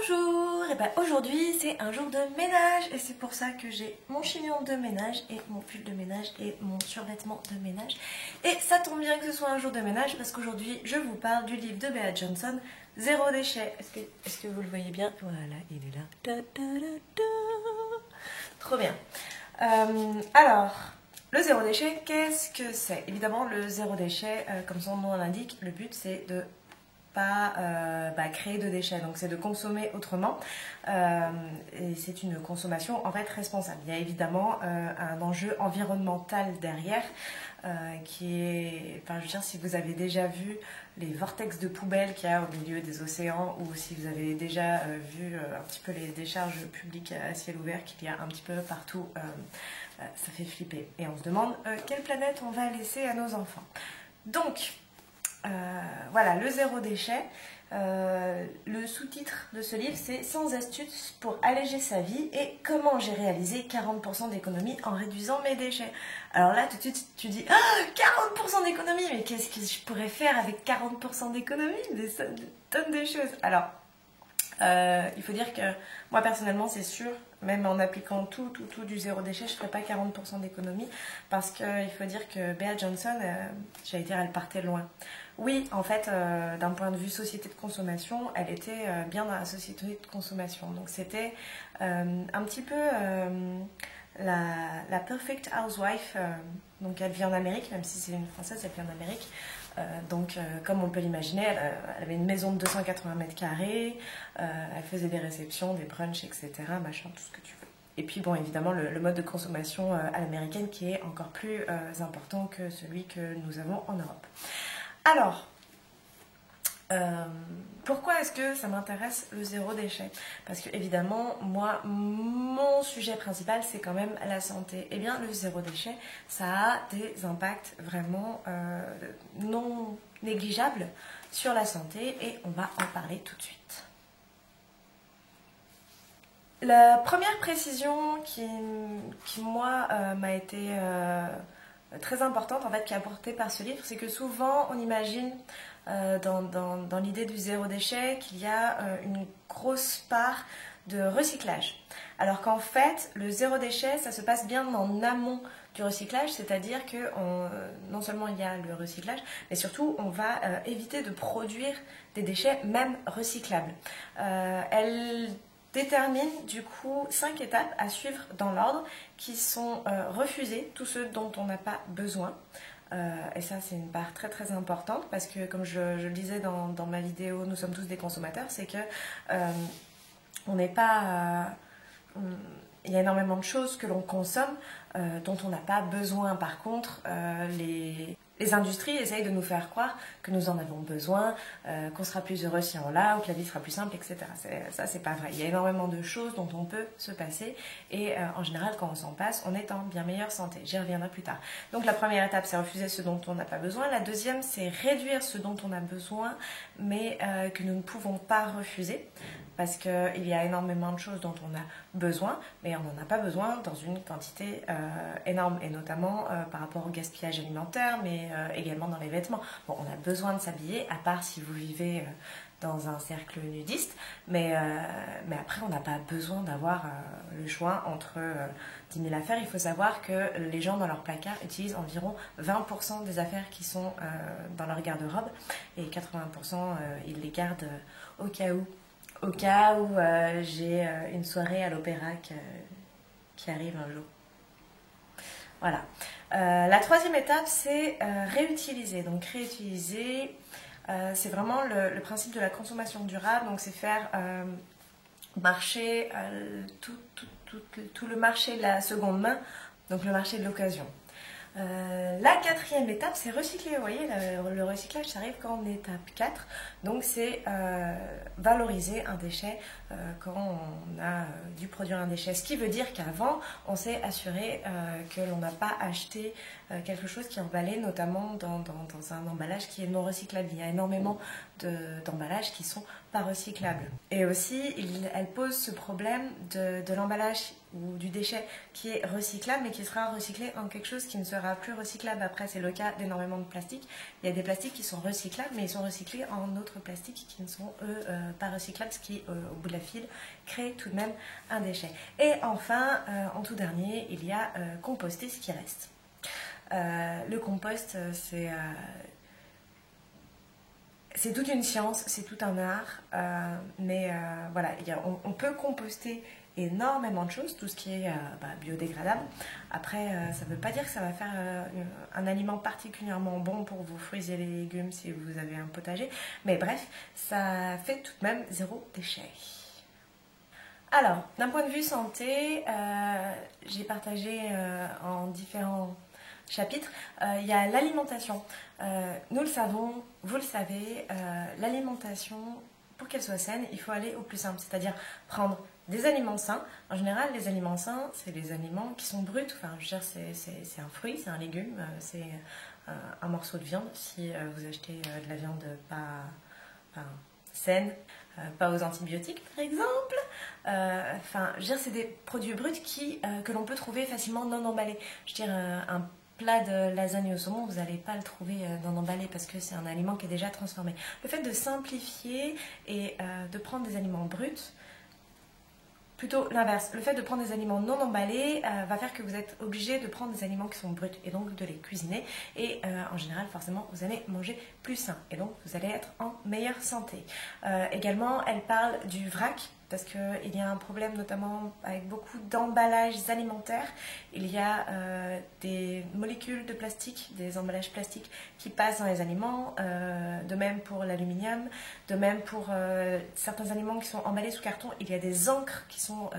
Bonjour, et ben aujourd'hui c'est un jour de ménage et c'est pour ça que j'ai mon chignon de ménage et mon pull de ménage et mon survêtement de ménage. Et ça tombe bien que ce soit un jour de ménage parce qu'aujourd'hui je vous parle du livre de Bea Johnson, Zéro déchet. Est-ce que vous le voyez bien? Voilà, il est là. Da, da, da, da. Trop bien. Alors, le zéro déchet, qu'est-ce que c'est? Évidemment, le zéro déchet, comme son nom l'indique, le but c'est de pas créer de déchets, donc c'est de consommer autrement et c'est une consommation en fait responsable. Il y a évidemment un enjeu environnemental derrière qui est, enfin je veux dire, si vous avez déjà vu les vortex de poubelles qu'il y a au milieu des océans ou si vous avez déjà vu un petit peu les décharges publiques à ciel ouvert qu'il y a un petit peu partout, ça fait flipper et on se demande quelle planète on va laisser à nos enfants. Donc voilà, le zéro déchet. Le sous-titre de ce livre, c'est 100 astuces pour alléger sa vie et comment j'ai réalisé 40% d'économie en réduisant mes déchets. Alors là, tout de suite, tu dis 40% d'économie, mais qu'est-ce que je pourrais faire avec 40% d'économie? Des tonnes de choses. Alors, il faut dire que moi personnellement, c'est sûr, même en appliquant tout du zéro déchet, je ne ferai pas 40% d'économie parce qu'il faut dire que Bea Johnson, j'allais dire, elle partait loin. Oui, en fait, d'un point de vue société de consommation, elle était bien dans la société de consommation. Donc c'était un petit peu la Perfect Housewife. Donc elle vit en Amérique, même si c'est une Française, elle vit en Amérique. Comme on peut l'imaginer, elle avait une maison de 280 mètres carrés, elle faisait des réceptions, des brunchs, etc., machin, tout ce que tu veux. Et puis bon, évidemment, le mode de consommation à l'américaine qui est encore plus important que celui que nous avons en Europe. Alors, pourquoi est-ce que ça m'intéresse le zéro déchet? Parce que évidemment, moi, mon sujet principal, c'est quand même la santé. Eh bien, le zéro déchet, ça a des impacts vraiment non négligeables sur la santé et on va en parler tout de suite. La première précision qui moi, m'a été très importante, en fait, qui est apportée par ce livre, c'est que souvent, on imagine dans l'idée du zéro déchet qu'il y a une grosse part de recyclage. Alors qu'en fait, le zéro déchet, ça se passe bien en amont du recyclage, c'est-à-dire que non seulement il y a le recyclage, mais surtout on va éviter de produire des déchets même recyclables. Elle détermine du coup 5 étapes à suivre dans l'ordre qui sont refuser tous ceux dont on n'a pas besoin. Et ça c'est une part très très importante parce que comme je le disais dans ma vidéo Nous sommes tous des consommateurs, c'est que on n'est pas... il y a énormément de choses que l'on consomme dont on n'a pas besoin. Par contre, les industries essayent de nous faire croire que nous en avons besoin, qu'on sera plus heureux si on l'a, ou que la vie sera plus simple, etc. Ça, c'est pas vrai. Il y a énormément de choses dont on peut se passer et en général, quand on s'en passe, on est en bien meilleure santé. J'y reviendrai plus tard. Donc la première étape, c'est refuser ce dont on n'a pas besoin. La deuxième, c'est réduire ce dont on a besoin, mais que nous ne pouvons pas refuser. Parce qu'il y a énormément de choses dont on a besoin, mais on n'en a pas besoin dans une quantité énorme, et notamment par rapport au gaspillage alimentaire, mais également dans les vêtements. Bon, on a besoin de s'habiller, à part si vous vivez dans un cercle nudiste, mais après on n'a pas besoin d'avoir le choix entre 10 000 affaires. Il faut savoir que les gens dans leur placard utilisent environ 20% des affaires qui sont dans leur garde-robe, et 80% ils les gardent au cas où. Au cas où j'ai une soirée à l'opéra qui arrive un jour. Voilà. La troisième étape, c'est réutiliser. Donc réutiliser, c'est vraiment le principe de la consommation durable. Donc c'est faire marcher tout le marché de la seconde main, donc le marché de l'occasion. La quatrième étape, c'est recycler. Vous voyez, le recyclage, ça arrive qu'en étape 4. Donc, c'est valoriser un déchet quand on a dû produire un déchet. Ce qui veut dire qu'avant, on s'est assuré que l'on n'a pas acheté quelque chose qui est emballé, notamment dans un emballage qui est non recyclable. Il y a énormément d'emballages qui sont pas recyclables. Et aussi, elle pose ce problème de l'emballage ou du déchet qui est recyclable mais qui sera recyclé en quelque chose qui ne sera plus recyclable. Après, c'est le cas d'énormément de plastiques. Il y a des plastiques qui sont recyclables mais ils sont recyclés en d'autres plastiques qui ne sont eux pas recyclables, ce qui au bout de la file crée tout de même un déchet. Et enfin, en tout dernier, il y a composter ce qui reste. Le compost, c'est toute une science, c'est tout un art, mais voilà, on peut composter énormément de choses, tout ce qui est biodégradable. Après, ça ne veut pas dire que ça va faire un aliment particulièrement bon pour vos fruits et les légumes si vous avez un potager, mais bref, ça fait tout de même zéro déchet. Alors, d'un point de vue santé, j'ai partagé en différents chapitres, il y a l'alimentation. Nous le savons, vous le savez, l'alimentation, pour qu'elle soit saine, il faut aller au plus simple, c'est-à-dire prendre des aliments sains. En général, les aliments sains, c'est les aliments qui sont bruts. Enfin, je veux dire, c'est un fruit, c'est un légume, c'est un morceau de viande. Si vous achetez de la viande pas saine, pas aux antibiotiques par exemple. Enfin, je veux dire, c'est des produits bruts que l'on peut trouver facilement non emballés. Je veux dire, un plat de lasagne au saumon, vous n'allez pas le trouver non emballé parce que c'est un aliment qui est déjà transformé. Le fait de simplifier et de prendre des aliments bruts, plutôt l'inverse, le fait de prendre des aliments non emballés va faire que vous êtes obligé de prendre des aliments qui sont bruts et donc de les cuisiner. Et en général, forcément, vous allez manger plus sain et donc vous allez être en meilleure santé. Également, elle parle du vrac parce qu'il y a un problème notamment avec beaucoup d'emballages alimentaires. Il y a des molécules de plastique, des emballages plastiques qui passent dans les aliments, de même pour l'aluminium, de même pour certains aliments qui sont emballés sous carton. Il y a des encres qui sont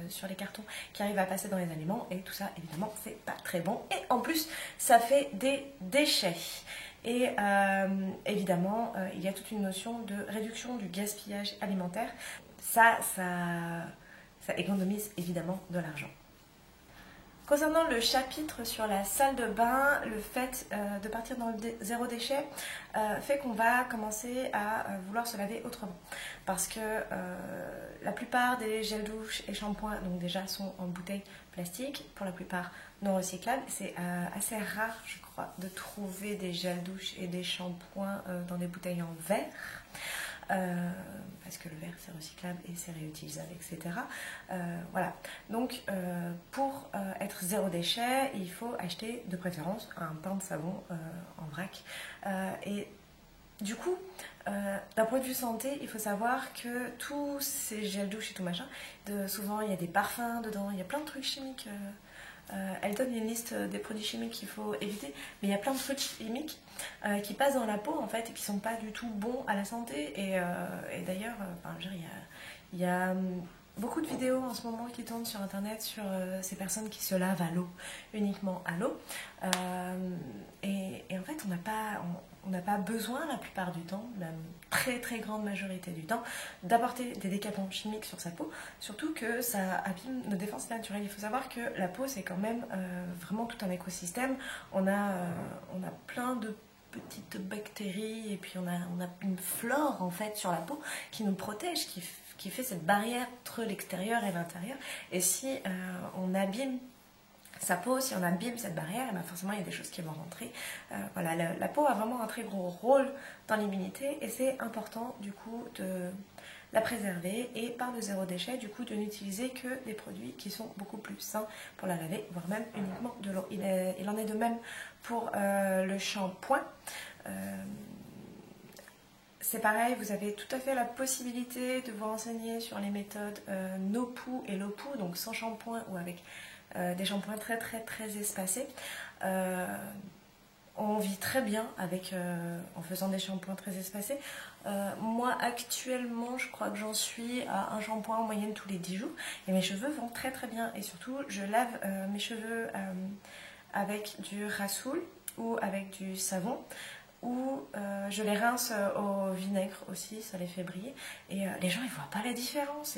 sur les cartons qui arrivent à passer dans les aliments et tout ça, évidemment, c'est pas très bon. Et en plus, ça fait des déchets. Et évidemment, il y a toute une notion de réduction du gaspillage alimentaire. Ça économise évidemment de l'argent. Concernant le chapitre sur la salle de bain, le fait de partir dans le zéro déchet fait qu'on va commencer à vouloir se laver autrement. Parce que la plupart des gels douche et shampoings donc déjà sont en bouteilles plastiques, pour la plupart non recyclables. C'est assez rare, je crois, de trouver des gels douche et des shampoings dans des bouteilles en verre. Parce que le verre c'est recyclable et c'est réutilisable, etc. Voilà. Donc pour être zéro déchet, il faut acheter de préférence un pain de savon en vrac. Et du coup, d'un point de vue santé, il faut savoir que tous ces gels douche et tout machin, souvent il y a des parfums dedans, il y a plein de trucs chimiques. Elle donne une liste des produits chimiques qu'il faut éviter, mais il y a plein de trucs chimiques qui passent dans la peau en fait et qui sont pas du tout bons à la santé. Et d'ailleurs, il y a beaucoup de vidéos en ce moment qui tournent sur internet sur ces personnes qui se lavent à l'eau, uniquement à l'eau. Et en fait, on n'a pas besoin la plupart du temps, la très très grande majorité du temps, d'apporter des décapants chimiques sur sa peau, surtout que ça abîme nos défenses naturelles. Il faut savoir que la peau c'est quand même vraiment tout un écosystème. On a plein de petites bactéries et puis on a une flore en fait sur la peau qui nous protège, qui fait cette barrière entre l'extérieur et l'intérieur. Et si on abîme sa peau, si on abîme cette barrière, et bien forcément il y a des choses qui vont rentrer. Voilà, la peau a vraiment un très gros rôle dans l'immunité et c'est important du coup de la préserver et par le zéro déchet du coup de n'utiliser que des produits qui sont beaucoup plus sains pour la laver, voire même uniquement de l'eau. Il en est de même pour le shampoing. C'est pareil, vous avez tout à fait la possibilité de vous renseigner sur les méthodes no-poo et low-poo, donc sans shampoing ou avec des shampoings très très très espacés. On vit très bien en faisant des shampoings très espacés. Moi actuellement je crois que j'en suis à un shampoing en moyenne tous les 10 jours et mes cheveux vont très très bien et surtout je lave mes cheveux avec du rasoul ou avec du savon ou je les rince au vinaigre aussi, ça les fait briller et les gens ils voient pas la différence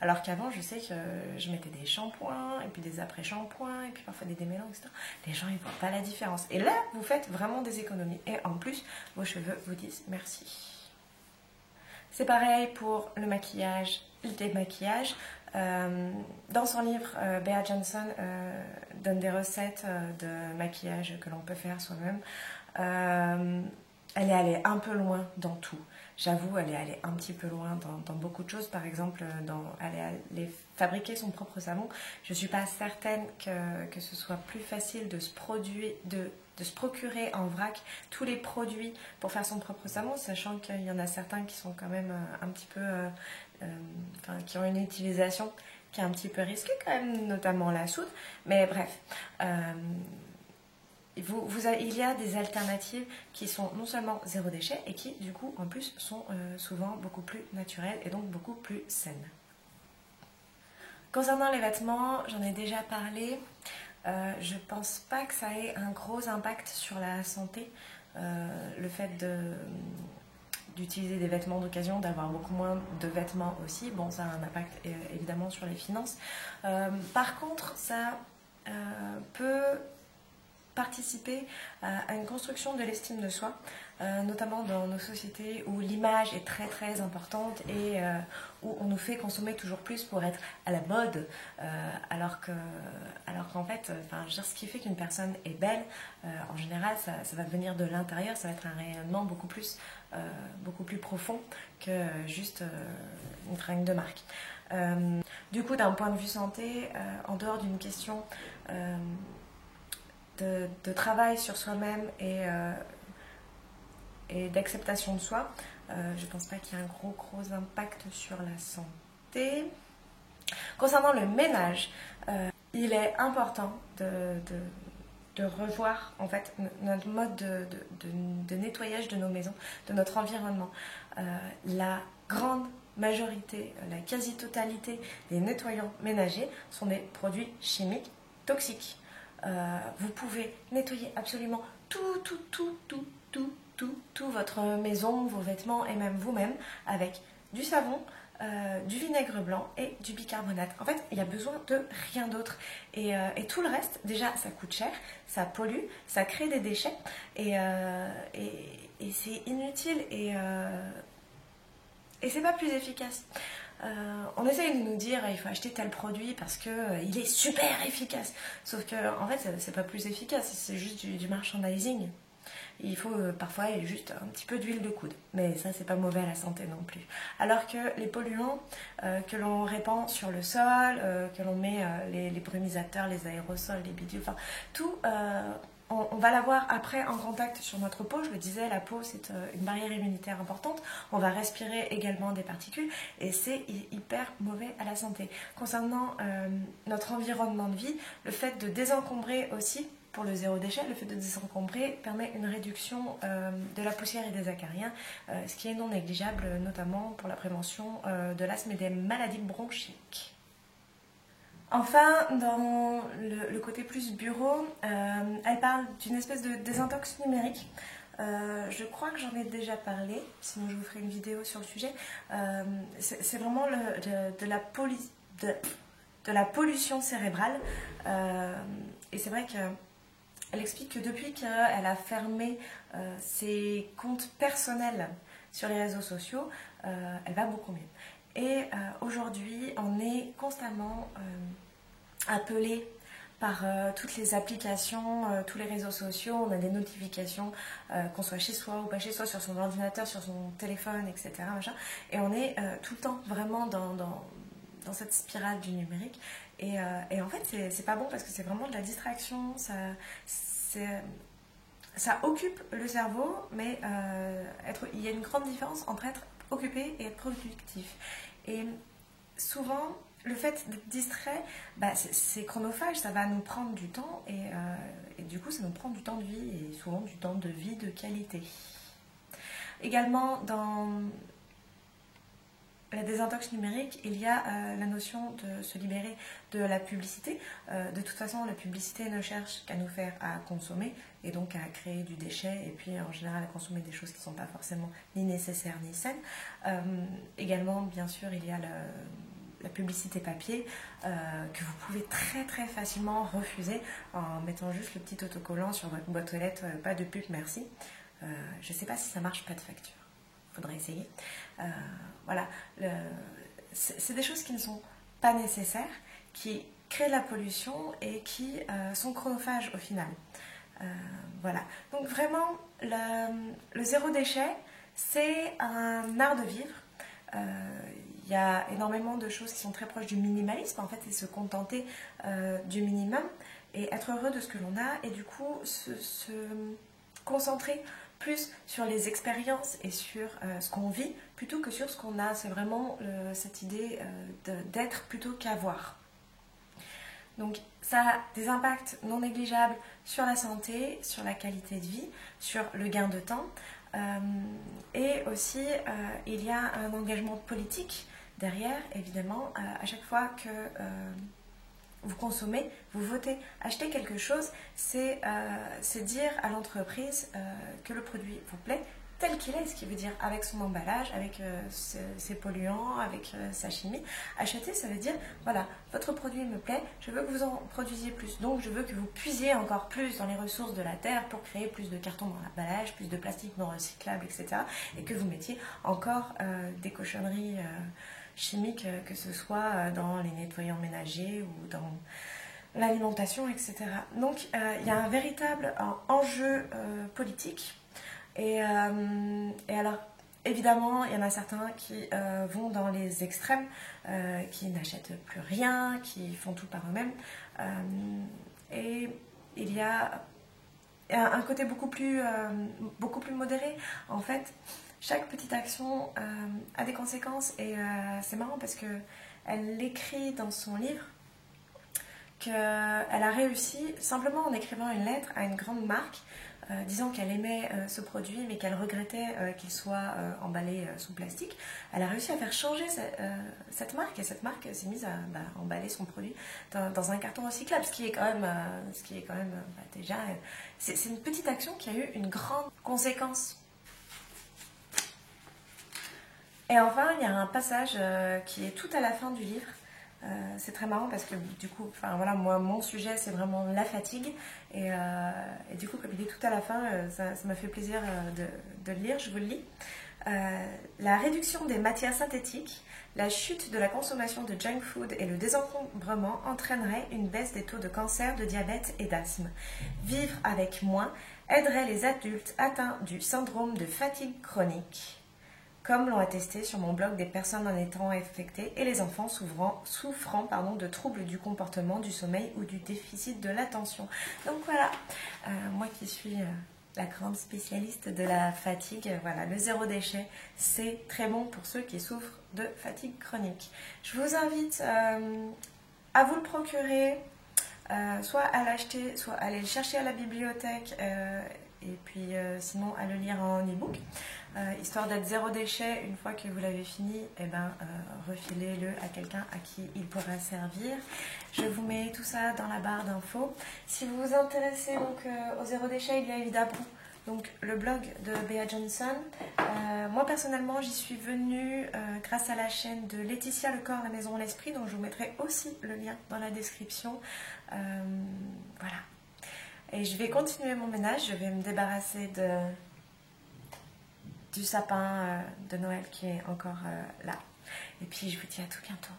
alors qu'avant je sais que je mettais des shampoings et puis des après-shampoings et puis parfois des démêlants, etc. Les gens ils voient pas la différence et là vous faites vraiment des économies et en plus vos cheveux vous disent merci. C'est pareil pour le maquillage, le démaquillage. Dans son livre, Bea Johnson donne des recettes de maquillage que l'on peut faire soi-même. Elle est allée un peu loin dans tout. J'avoue, elle est allée un petit peu loin dans beaucoup de choses. Par exemple, elle est allée fabriquer son propre savon. Je ne suis pas certaine que ce soit plus facile de se procurer en vrac tous les produits pour faire son propre savon, sachant qu'il y en a certains qui sont quand même un petit peu... qui ont une utilisation qui est un petit peu risquée quand même, notamment la soude. Mais bref... il y a des alternatives qui sont non seulement zéro déchet et qui du coup en plus sont souvent beaucoup plus naturelles et donc beaucoup plus saines. Concernant les vêtements, j'en ai déjà parlé, je pense pas que ça ait un gros impact sur la santé, le fait d'utiliser des vêtements d'occasion, d'avoir beaucoup moins de vêtements aussi, bon ça a un impact évidemment sur les finances. Par contre ça peut participer à une construction de l'estime de soi, notamment dans nos sociétés où l'image est très très importante et où on nous fait consommer toujours plus pour être à la mode, alors qu'en fait, je veux dire, ce qui fait qu'une personne est belle, en général, ça va venir de l'intérieur, ça va être un rayonnement beaucoup plus profond que juste une fringue de marque. Du coup, d'un point de vue santé, en dehors d'une question de travail sur soi-même et d'acceptation de soi, je pense pas qu'il y ait un gros impact sur la santé. Concernant le ménage, il est important de revoir en fait notre mode de nettoyage de nos maisons, de notre environnement. La grande majorité, la quasi-totalité des nettoyants ménagers sont des produits chimiques toxiques. Vous pouvez nettoyer absolument tout votre maison, vos vêtements et même vous-même avec du savon, du vinaigre blanc et du bicarbonate. En fait, il n'y a besoin de rien d'autre. Et tout le reste, déjà, ça coûte cher, ça pollue, ça crée des déchets et c'est inutile et c'est pas plus efficace. On essaye de nous dire il faut acheter tel produit parce qu'il est super efficace. Sauf que en fait c'est pas plus efficace, c'est juste du merchandising. Il faut parfois juste un petit peu d'huile de coude. Mais ça c'est pas mauvais à la santé non plus. Alors que les polluants que l'on répand sur le sol, que l'on met les brumisateurs, les aérosols, les bidules, enfin tout... on va l'avoir après en contact sur notre peau. Je le disais, la peau c'est une barrière immunitaire importante. On va respirer également des particules et c'est hyper mauvais à la santé. Concernant notre environnement de vie, le fait de désencombrer aussi, pour le zéro déchet, le fait de désencombrer permet une réduction de la poussière et des acariens, ce qui est non négligeable, notamment pour la prévention de l'asthme et des maladies bronchiques. Enfin, dans le côté plus bureau, elle parle d'une espèce de désintox numérique. Je crois que j'en ai déjà parlé, sinon je vous ferai une vidéo sur le sujet. C'est vraiment de la pollution cérébrale. Et c'est vrai qu'elle explique que depuis qu'elle a fermé ses comptes personnels sur les réseaux sociaux, elle va beaucoup mieux. Et aujourd'hui, on est constamment appelé par toutes les applications, tous les réseaux sociaux. On a des notifications, qu'on soit chez soi ou pas chez soi, sur son ordinateur, sur son téléphone, etc. Machin. Et on est tout le temps vraiment dans cette spirale du numérique. Et en fait, c'est pas bon parce que c'est vraiment de la distraction. Ça occupe le cerveau, mais il y a une grande différence entre être occupé et être productif. Et souvent, le fait d'être distrait, c'est chronophage, ça va nous prendre du temps et du coup ça nous prend du temps de vie et souvent du temps de vie de qualité. Également dans la désintox numérique, il y a la notion de se libérer de la publicité. De toute façon, la publicité ne cherche qu'à nous faire à consommer et donc à créer du déchet et puis en général à consommer des choses qui ne sont pas forcément ni nécessaires ni saines. Également, bien sûr, il y a la publicité papier que vous pouvez très très facilement refuser en mettant juste le petit autocollant sur votre boîte aux lettres, pas de pub merci. Je ne sais pas si ça marche, pas de facture. faudrait essayer. Voilà, c'est des choses qui ne sont pas nécessaires, qui créent de la pollution et qui sont chronophages au final. Voilà, donc vraiment, le zéro déchet, c'est un art de vivre. Il y a énormément de choses qui sont très proches du minimalisme, en fait, c'est se contenter du minimum et être heureux de ce que l'on a, et du coup se concentrer plus sur les expériences et sur ce qu'on vit plutôt que sur ce qu'on a. C'est vraiment cette idée d'être plutôt qu'avoir. Donc ça a des impacts non négligeables sur la santé, sur la qualité de vie, sur le gain de temps. Et aussi, il y a un engagement politique derrière, évidemment. À chaque fois que vous consommez, vous votez, acheter quelque chose, c'est dire à l'entreprise que le produit vous plaît tel qu'il est, ce qui veut dire avec son emballage, avec ses polluants, avec sa chimie. Acheter, ça veut dire, voilà, votre produit me plaît, je veux que vous en produisiez plus. Donc, je veux que vous puisiez encore plus dans les ressources de la terre pour créer plus de carton dans l'emballage, plus de plastique non recyclable, etc. Et que vous mettiez encore des cochonneries chimiques, que ce soit dans les nettoyants ménagers ou dans l'alimentation, etc. Donc, il y a un véritable enjeu politique. Et alors, évidemment, il y en a certains qui vont dans les extrêmes, qui n'achètent plus rien, qui font tout par eux-mêmes. Et il y a un côté beaucoup plus modéré. En fait, chaque petite action a des conséquences, et c'est marrant parce qu'elle l'écrit dans son livre qu'elle a réussi simplement en écrivant une lettre à une grande marque disant qu'elle aimait ce produit mais qu'elle regrettait qu'il soit emballé sous plastique. Elle a réussi à faire changer cette marque, et cette marque s'est mise à emballer son produit dans un carton recyclable, ce qui est quand même déjà... c'est une petite action qui a eu une grande conséquence. Et enfin, il y a un passage qui est tout à la fin du livre. C'est très marrant parce que du coup, enfin voilà, moi mon sujet c'est vraiment la fatigue, et du coup comme il est tout à la fin, ça m'a fait plaisir de le lire, je vous le lis. La réduction des matières synthétiques, la chute de la consommation de junk food et le désencombrement entraîneraient une baisse des taux de cancer, de diabète et d'asthme. Vivre avec moins aiderait les adultes atteints du syndrome de fatigue chronique, comme l'ont attesté sur mon blog des personnes en étant affectées, et les enfants souffrant de troubles du comportement, du sommeil ou du déficit de l'attention. Donc voilà, moi qui suis la grande spécialiste de la fatigue, voilà, le zéro déchet, c'est très bon pour ceux qui souffrent de fatigue chronique. Je vous invite à vous le procurer, soit à l'acheter, soit à aller le chercher à la bibliothèque, et puis sinon à le lire en e-book. Histoire d'être zéro déchet, une fois que vous l'avez fini, refilez-le à quelqu'un à qui il pourra servir. Je vous mets tout ça dans la barre d'infos. Si vous vous intéressez donc au zéro déchet, il y a évidemment donc le blog de Bea Johnson. Moi personnellement, j'y suis venue grâce à la chaîne de Laetitia, le corps, la maison, l'esprit, donc je vous mettrai aussi le lien dans la description. Voilà. Et je vais continuer mon ménage, je vais me débarrasser du sapin de Noël qui est encore là. Et puis je vous dis à tout bientôt.